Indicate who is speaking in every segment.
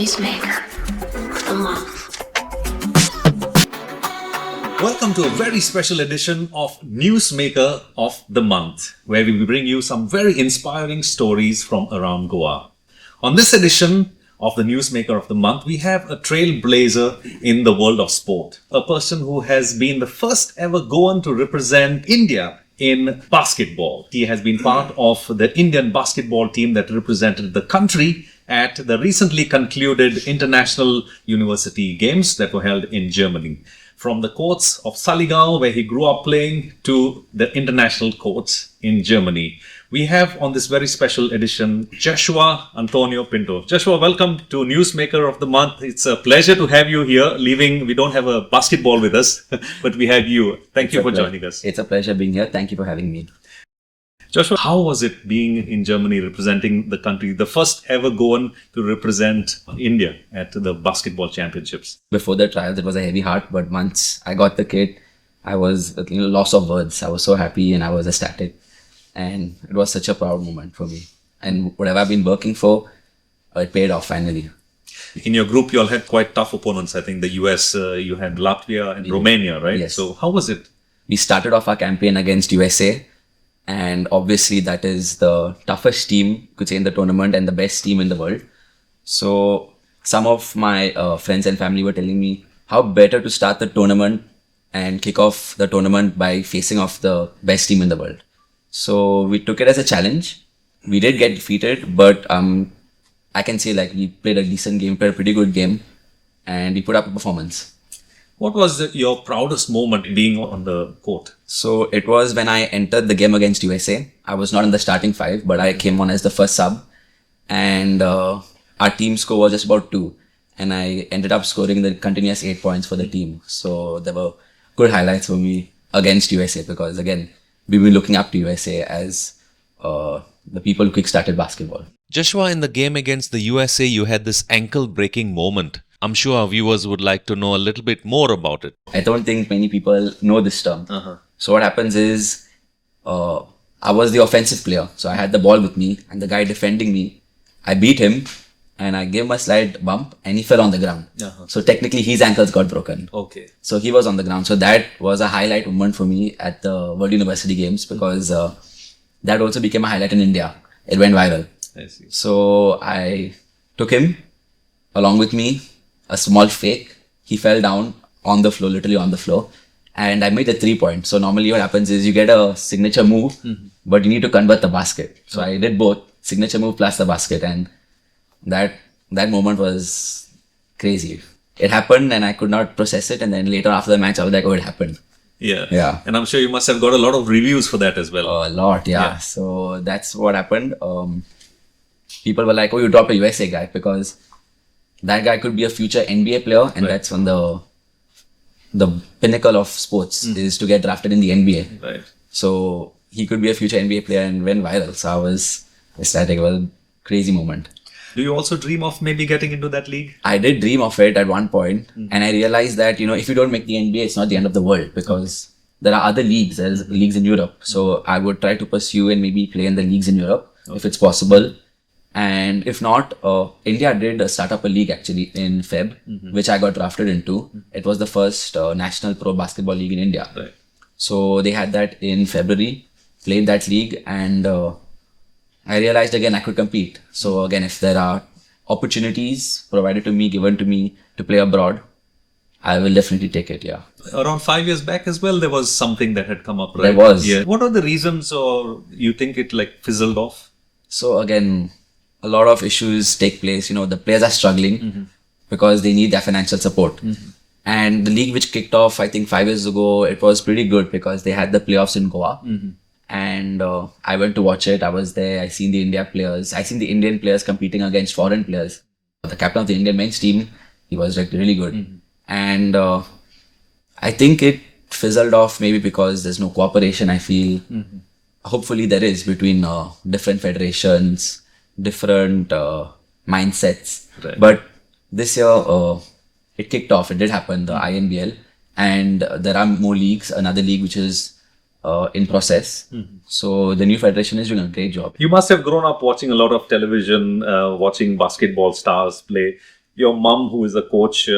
Speaker 1: NEWSMAKER of the month.
Speaker 2: Welcome to a very special edition of NEWSMAKER of the month, where we will bring you some very inspiring stories from around Goa. On this edition of the NEWSMAKER of the month, we have a trailblazer in the world of sport, a person who has been the first ever Goan to represent India in basketball. He has been part of the Indian basketball team that represented the country at the recently concluded International University Games that were held in Germany. From the courts of Saligao, where he grew up playing, to the international courts in Germany. We have on this very special edition, Jeshua Antonio Pinto. Jeshua, welcome to NEWSMAKER of the month. It's a pleasure to have you here. We don't have a basketball with us, but we have you. Thank you for joining us.
Speaker 3: It's a pleasure being here. Thank you for having me.
Speaker 2: Joshua, how was it being in Germany representing the country, the first ever Goan to represent India at the basketball championships?
Speaker 3: Before the trials, it was a heavy heart, but once I got the kit, I was loss of words. I was so happy and I was ecstatic. And it was such a proud moment for me. And whatever I've been working for, it paid off finally.
Speaker 2: In your group, you all had quite tough opponents. I think the US, you had Latvia and Romania, right?
Speaker 3: Yes.
Speaker 2: So how was it?
Speaker 3: We started off our campaign against USA. And obviously that is the toughest team, could say, in the tournament and the best team in the world. So some of my friends and family were telling me how better to start the tournament and kick off the tournament by facing off the best team in the world. So we took it as a challenge. We did get defeated, but I can say we played a decent game, played a pretty good game, and we put up a performance.
Speaker 2: What was your proudest moment being on the court?
Speaker 3: So it was when I entered the game against USA. I was not in the starting five, but I came on as the first sub. And our team score was just about 2. And I ended up scoring the continuous 8 points for the team. So there were good highlights for me against USA because, again, we've been looking up to USA as the people who kick-started basketball.
Speaker 4: Joshua, in the game against the USA, you had this ankle-breaking moment. I'm sure our viewers would like to know a little bit more about it.
Speaker 3: I don't think many people know this term. So what happens is, I was the offensive player. So I had the ball with me and the guy defending me, I beat him and I gave him a slight bump and he fell on the ground. So technically his ankles got broken.
Speaker 2: Okay.
Speaker 3: So he was on the ground. So that was a highlight moment for me at the World University Games because that also became a highlight in India. It went viral.
Speaker 2: I see.
Speaker 3: So I took him along with me, a small fake. He fell down on the floor, literally on the floor. And I made a 3-point. So normally what happens is you get a signature move, but you need to convert the basket. So I did both, signature move plus the basket. And that moment was crazy. It happened and I could not process it. And then later after the match, I was like, oh, it happened.
Speaker 2: Yeah. And I'm sure you must have got a lot of reviews for that as well.
Speaker 3: A lot, yeah. So that's what happened. People were like, oh, you dropped a USA guy because that guy could be a future NBA player, and that's on the pinnacle of sports is to get drafted in the NBA.
Speaker 2: Right.
Speaker 3: So he could be a future NBA player and went viral. So I was ecstatic. It was a crazy moment.
Speaker 2: Do you also dream of maybe getting into that league?
Speaker 3: I did dream of it at one point, and I realized that if you don't make the NBA, it's not the end of the world because there are other leagues. There's leagues in Europe. So I would try to pursue and maybe play in the leagues in Europe if it's possible. And if not, India did start up a league actually in Feb, which I got drafted into. It was the first national pro basketball league in India.
Speaker 2: Right.
Speaker 3: So they had that in February, played that league, and I realized again I could compete. So again, if there are opportunities provided to me, given to me to play abroad, I will definitely take it, yeah.
Speaker 2: Around 5 years back as well, there was something that had come up, right?
Speaker 3: There was.
Speaker 2: Yeah. What are the reasons, or you think it fizzled off?
Speaker 3: So again, a lot of issues take place. The players are struggling because they need their financial support. And the league which kicked off, I think 5 years ago, it was pretty good because they had the playoffs in Goa. And I went to watch it. I was there. I seen the Indian players competing against foreign players. The captain of the Indian men's team, he was really good. And I think it fizzled off maybe because there's no cooperation, I feel. Hopefully there is between different federations, different mindsets.
Speaker 2: Right.
Speaker 3: But this year, it kicked off. It did happen, the INBL. And there are more leagues, another league which is in process. So the new federation is doing a great job.
Speaker 2: You must have grown up watching a lot of television, watching basketball stars play. your mom, who is a coach,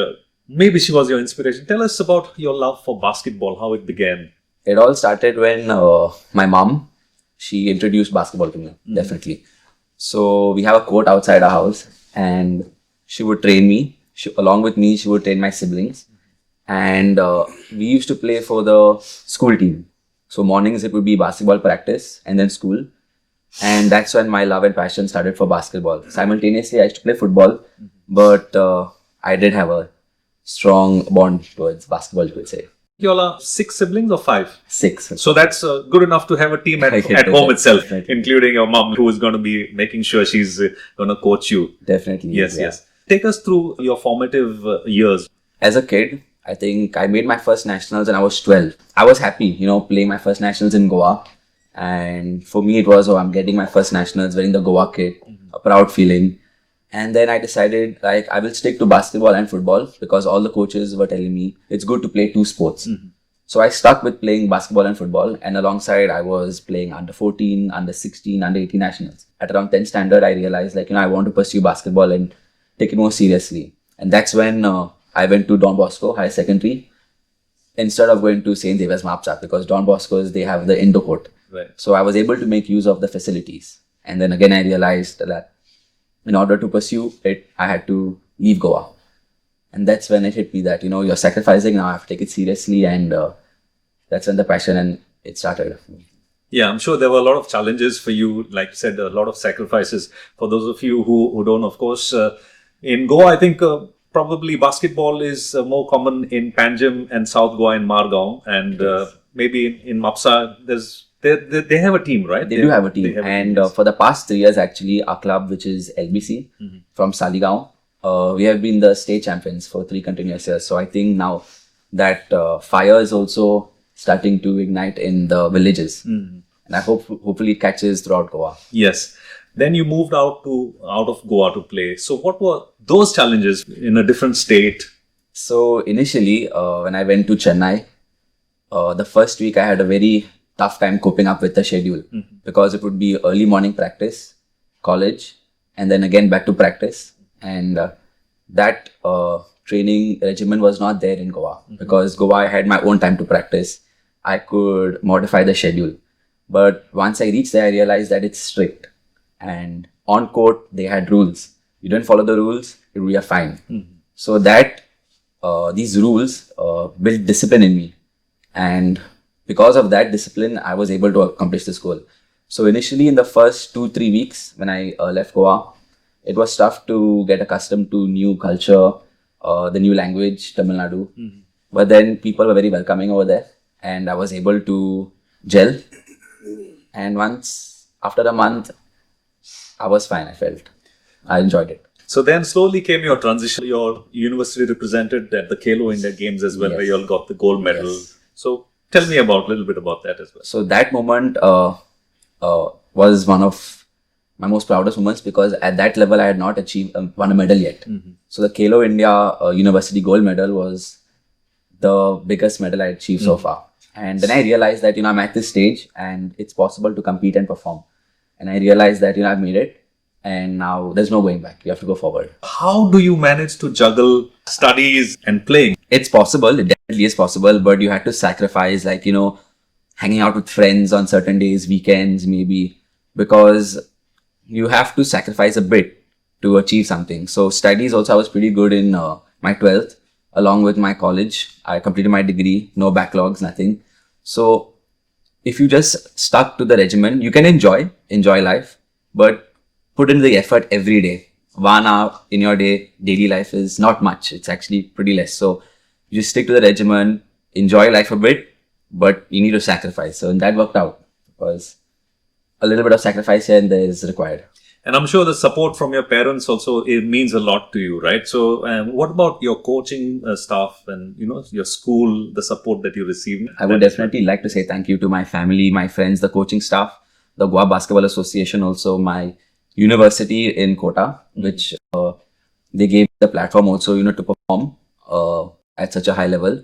Speaker 2: maybe she was your inspiration. Tell us about your love for basketball, how it began.
Speaker 3: It all started when my mom, she introduced basketball to me, definitely. So we have a court outside our house and she would train me. Along with me, she would train my siblings. And we used to play for the school team. So mornings it would be basketball practice and then school. And that's when my love and passion started for basketball. Simultaneously, I used to play football, but I did have a strong bond towards basketball, you could say.
Speaker 2: You all are 6 siblings or 5?
Speaker 3: 6.
Speaker 2: So that's good enough to have a team at home itself,
Speaker 3: Definitely.
Speaker 2: including your mom, who is going to be making sure she's going to coach you.
Speaker 3: Definitely.
Speaker 2: Yes,
Speaker 3: yeah.
Speaker 2: yes. Take us through your formative years.
Speaker 3: As a kid, I think I made my first nationals when I was 12. I was happy, playing my first nationals in Goa. And for me, it was, I'm getting my first nationals wearing the Goa kit, a proud feeling. And then I decided, I will stick to basketball and football because all the coaches were telling me it's good to play 2 sports. So I stuck with playing basketball and football. And alongside, I was playing under 14, under 16, under 18 nationals. At around 10th standard, I realized, I want to pursue basketball and take it more seriously. And that's when I went to Don Bosco High Secondary instead of going to St. Xavier's Mapsat because Don Bosco's, they have the indoor court.
Speaker 2: Right.
Speaker 3: So I was able to make use of the facilities. And then again, I realized that in order to pursue it, I had to leave Goa. And that's when it hit me that, you're sacrificing, now I have to take it seriously. And that's when the passion and it started.
Speaker 2: Yeah, I'm sure there were a lot of challenges for you. Like you said, a lot of sacrifices. For those of you who don't, of course, in Goa, I think probably basketball is more common in Panjim and South Goa in Margao. And maybe in Mapsa, they have a team, right?
Speaker 3: They do have a team. And for the past 3 years, actually, our club, which is LBC from Saligaon, we have been the state champions for 3 continuous years. So I think now that fire is also starting to ignite in the villages. And I hopefully it catches throughout Goa.
Speaker 2: Yes. Then you moved out of Goa to play. So what were those challenges in a different state?
Speaker 3: So initially, when I went to Chennai, the first week I had a very tough time coping up with the schedule because it would be early morning practice, college, and then again back to practice. And that training regimen was not there in Goa because Goa I had my own time to practice. I could modify the schedule. But once I reached there, I realized that it's strict. And on court, they had rules. You don't follow the rules, it will be a fine. So that these rules built discipline in me. And because of that discipline, I was able to accomplish this goal. So initially in the first 2-3 weeks when I left Goa, it was tough to get accustomed to new culture, the new language, Tamil Nadu. But then people were very welcoming over there and I was able to gel. And after a month, I was fine, I felt. I enjoyed it.
Speaker 2: So then slowly came your transition. Your university represented at the Khelo India Games as well,
Speaker 3: Yes.
Speaker 2: where you all got the gold medal.
Speaker 3: Yes.
Speaker 2: So tell me a little bit about that as well.
Speaker 3: So that moment was one of my most proudest moments because at that level I had not won a medal yet. So the Khelo India University gold medal was the biggest medal I achieved so far. And then I realized that I'm at this stage and it's possible to compete and perform. And I realized that I've made it and now there's no going back. You have to go forward.
Speaker 2: How do you manage to juggle studies and playing?
Speaker 3: It's possible. It definitely is possible, but you had to sacrifice hanging out with friends on certain days, weekends maybe, because you have to sacrifice a bit to achieve something. So studies also, I was pretty good in my 12th along with my college. I completed my degree, no backlogs, nothing. So if you just stuck to the regimen, you can enjoy life, but put in the effort every day. 1 hour in your daily life is not much. It's actually pretty less. So you just stick to the regimen, enjoy life a bit, but you need to sacrifice. So that worked out because a little bit of sacrifice here and there is required.
Speaker 2: And I'm sure the support from your parents also, it means a lot to you, right? So what about your coaching staff and, your school, the support that you received?
Speaker 3: I would definitely like to say thank you to my family, my friends, the coaching staff, the Goa Basketball Association, also my university in Kota, which they gave the platform also, to perform at such a high level.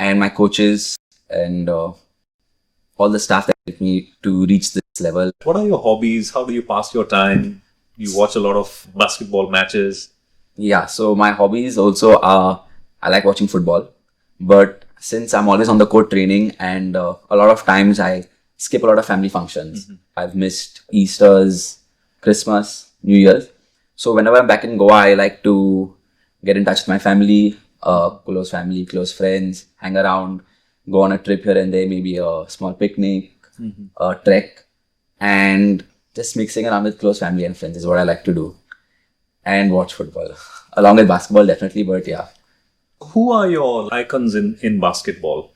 Speaker 3: And my coaches and all the staff that helped me to reach this level.
Speaker 2: What are your hobbies? How do you pass your time? You watch a lot of basketball matches.
Speaker 3: Yeah, so my hobbies also are, I like watching football, but since I'm always on the court training and a lot of times I skip a lot of family functions. I've missed Easter's, Christmas, New Year's. So whenever I'm back in Goa, I like to get in touch with my family, close friends, hang around, go on a trip here and there, maybe a small picnic, a trek, and just mixing around with close family and friends is what I like to do. And watch football. Along with basketball, definitely, but yeah.
Speaker 2: Who are your icons in basketball?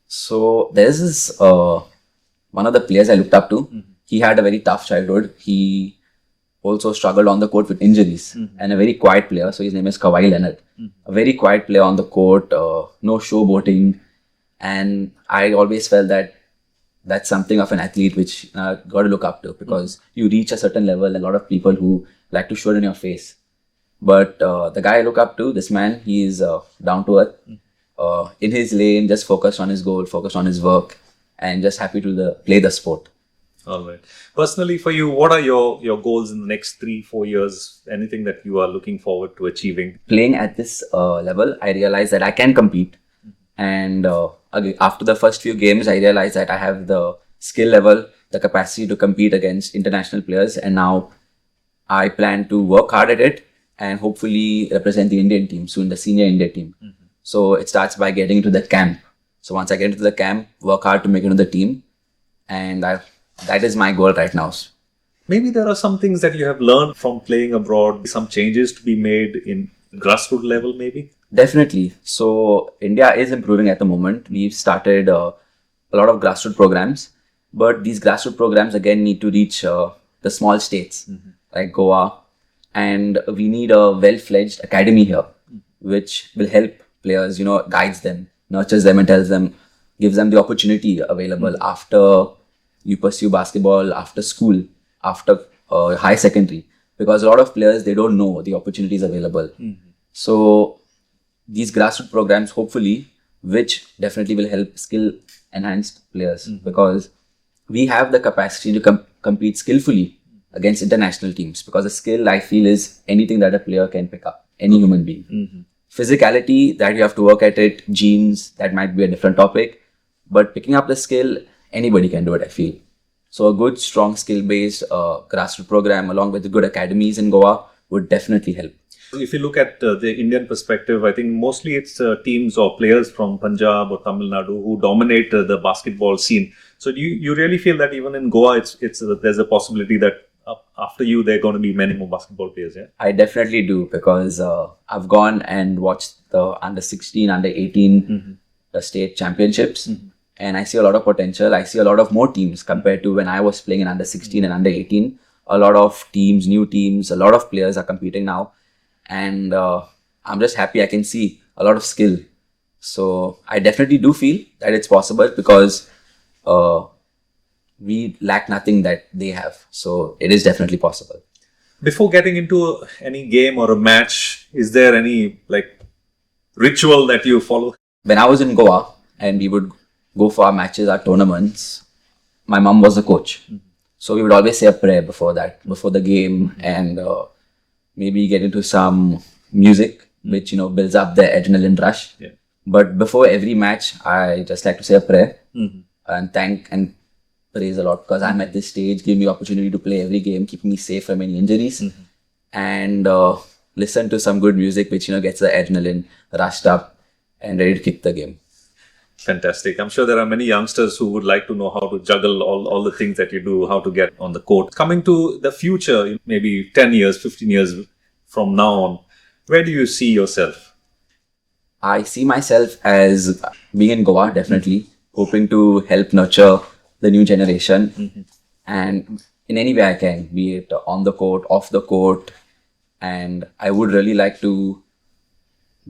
Speaker 3: So there's this one of the players I looked up to. He had a very tough childhood. He also struggled on the court with injuries and a very quiet player. So his name is Kawhi Leonard. A very quiet player on the court, no showboating. And I always felt that that's something of an athlete which got to look up to, because you reach a certain level, a lot of people who like to show it in your face. But the guy I look up to, this man, he is down to earth, in his lane, just focused on his goal, focused on his work, and just happy to play the sport.
Speaker 2: All right. Personally, for you, what are your goals in the next 3-4 years? Anything that you are looking forward to achieving?
Speaker 3: Playing at this level, I realized that I can compete. And again, after the first few games, I realized that I have the skill level, the capacity to compete against international players. And now I plan to work hard at it and hopefully represent the Indian team soon, the senior India team. So it starts by getting into the camp. So once I get into the camp, work hard to make it into the team. And that is my goal right now.
Speaker 2: Maybe there are some things that you have learned from playing abroad, some changes to be made in grassroots level maybe?
Speaker 3: Definitely. So India is improving at the moment. We've started a lot of grassroots programs, but these grassroots programs again need to reach the small states like Goa, and we need a well-fledged academy here, which will help players, guides them, nurtures them, and gives them the opportunity available after you pursue basketball, after school, after high secondary, because a lot of players, they don't know the opportunities available. So these grassroots programs, hopefully, which definitely will help skill enhanced players, because we have the capacity to compete skillfully against international teams, because the skill, I feel, is anything that a player can pick up, any human being. Physicality, that you have to work at it, genes, that might be a different topic, but picking up the skill, anybody can do it, I feel. So a good, strong, skill-based grassroots program along with the good academies in Goa would definitely help.
Speaker 2: If you look at the Indian perspective, I think mostly it's teams or players from Punjab or Tamil Nadu who dominate the basketball scene. So do you really feel that even in Goa, there's a possibility that after you, there are going to be many more basketball players, yeah?
Speaker 3: I definitely do, because I've gone and watched the under 16, under 18 the state championships, and I see a lot of potential. I see a lot of more teams compared to when I was playing in under 16 and under 18. A lot of teams, new teams, a lot of players are competing now. And I'm just happy I can see a lot of skill. So I definitely do feel that it's possible, because we lack nothing that they have. So it is definitely possible.
Speaker 2: Before getting into any game or a match, is there any ritual that you follow?
Speaker 3: When I was in Goa and we would go for our matches, our tournaments, my mom was the coach. So we would always say a prayer before the game, and maybe get into some music which builds up the adrenaline rush.
Speaker 2: Yeah.
Speaker 3: But before every match, I just like to say a prayer and thank and praise a lot, because I'm at this stage, give me opportunity to play every game, keeping me safe from any injuries, and listen to some good music which gets the adrenaline rushed up and ready to kick the game.
Speaker 2: Fantastic. I'm sure there are many youngsters who would like to know how to juggle all the things that you do, how to get on the court. Coming to the future, maybe 10 years, 15 years from now on, where do you see yourself?
Speaker 3: I see myself as being in Goa, definitely, hoping to help nurture the new generation, and in any way I can, be it on the court, off the court, and I would really like to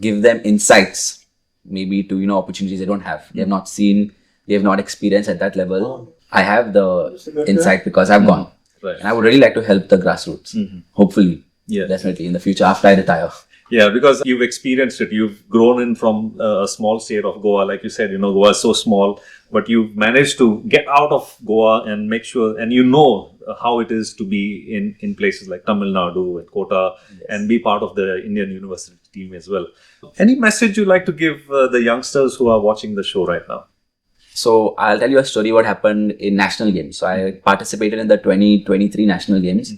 Speaker 3: give them insights, maybe to opportunities they don't have. They have not seen, they have not experienced at that level. I have the insight because I've gone,
Speaker 2: Right.
Speaker 3: and I would really like to help the grassroots, hopefully.
Speaker 2: Yeah.
Speaker 3: Definitely in the future after I retire.
Speaker 2: Yeah, because you've experienced it. You've grown in from a small state of Goa. Like you said, Goa is so small, but you've managed to get out of Goa and make sure, and how it is to be in places like Tamil Nadu and Kota, and be part of the Indian university team as well. Any message you'd like to give the youngsters who are watching the show right now?
Speaker 3: So I'll tell you a story what happened in national games. So I participated in the 2023 national games.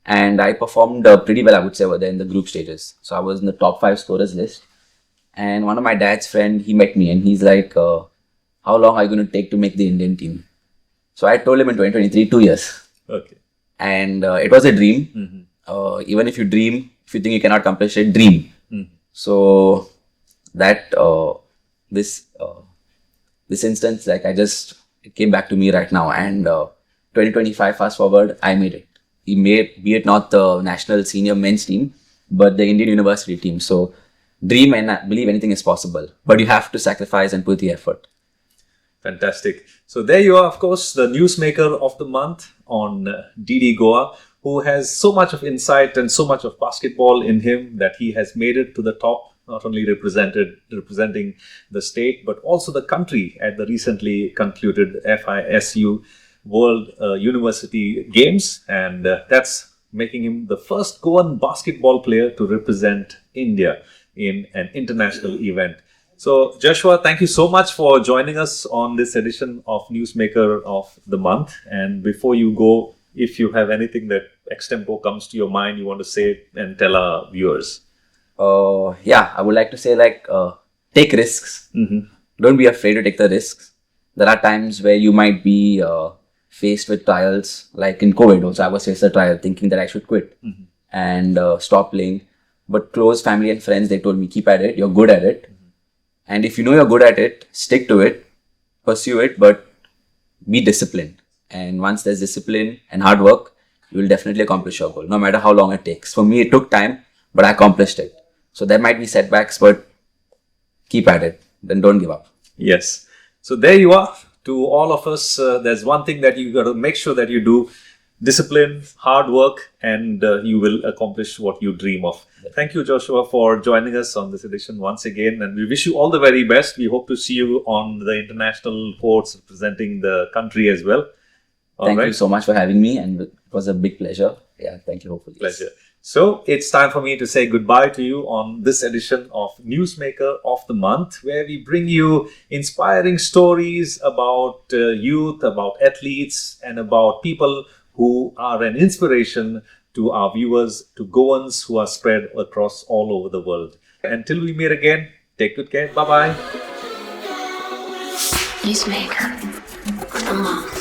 Speaker 3: And I performed pretty well, I would say, over there in the group stages. So I was in the top 5 scorers list. And one of my dad's friend, he met me and he's like, how long are you going to take to make the Indian team? So I told him in 2023, 2 years.
Speaker 2: Okay.
Speaker 3: And it was a dream. Even if you dream, if you think you cannot accomplish it, dream. So that, this instance, like it came back to me right now. And 2025, fast forward, I made it. He made, be it not the national senior men's team, but the Indian university team. So dream and believe anything is possible, but you have to sacrifice and put the effort.
Speaker 2: Fantastic. So there you are, of course, the newsmaker of the month on DD Goa, who has so much of insight and so much of basketball in him that he has made it to the top, not only representing the state, but also the country at the recently concluded FISU World University Games, and that's making him the first Goan basketball player to represent India in an international event. So Joshua, thank you so much for joining us on this edition of Newsmaker of the Month. And before you go, if you have anything that extempo comes to your mind, you want to say and tell our viewers.
Speaker 3: Yeah, I would like to say take risks. Don't be afraid to take the risks. There are times where you might be faced with trials, like in COVID also, I was faced with a trial thinking that I should quit and stop playing. But close family and friends, they told me, keep at it, you're good at it. And if you know you're good at it, stick to it, pursue it, but be disciplined. And once there's discipline and hard work, you will definitely accomplish your goal, no matter how long it takes. For me, it took time, but I accomplished it. So there might be setbacks, but keep at it. Then don't give up.
Speaker 2: Yes. So there you are. To all of us, there's one thing that you got to make sure that you do: discipline, hard work, and you will accomplish what you dream of. Thank you, Joshua, for joining us on this edition once again, and we wish you all the very best. We hope to see you on the international courts representing the country as well.
Speaker 3: Thank you so much for having me, and it was a big pleasure. Yeah, thank you. Hopefully.
Speaker 2: Pleasure. So it's time for me to say goodbye to you on this edition of Newsmaker of the Month, where we bring you inspiring stories about youth, about athletes, and about people who are an inspiration to our viewers, to Goans who are spread across all over the world. Until we meet again, take good care. Bye-bye.
Speaker 1: Newsmaker of the Month.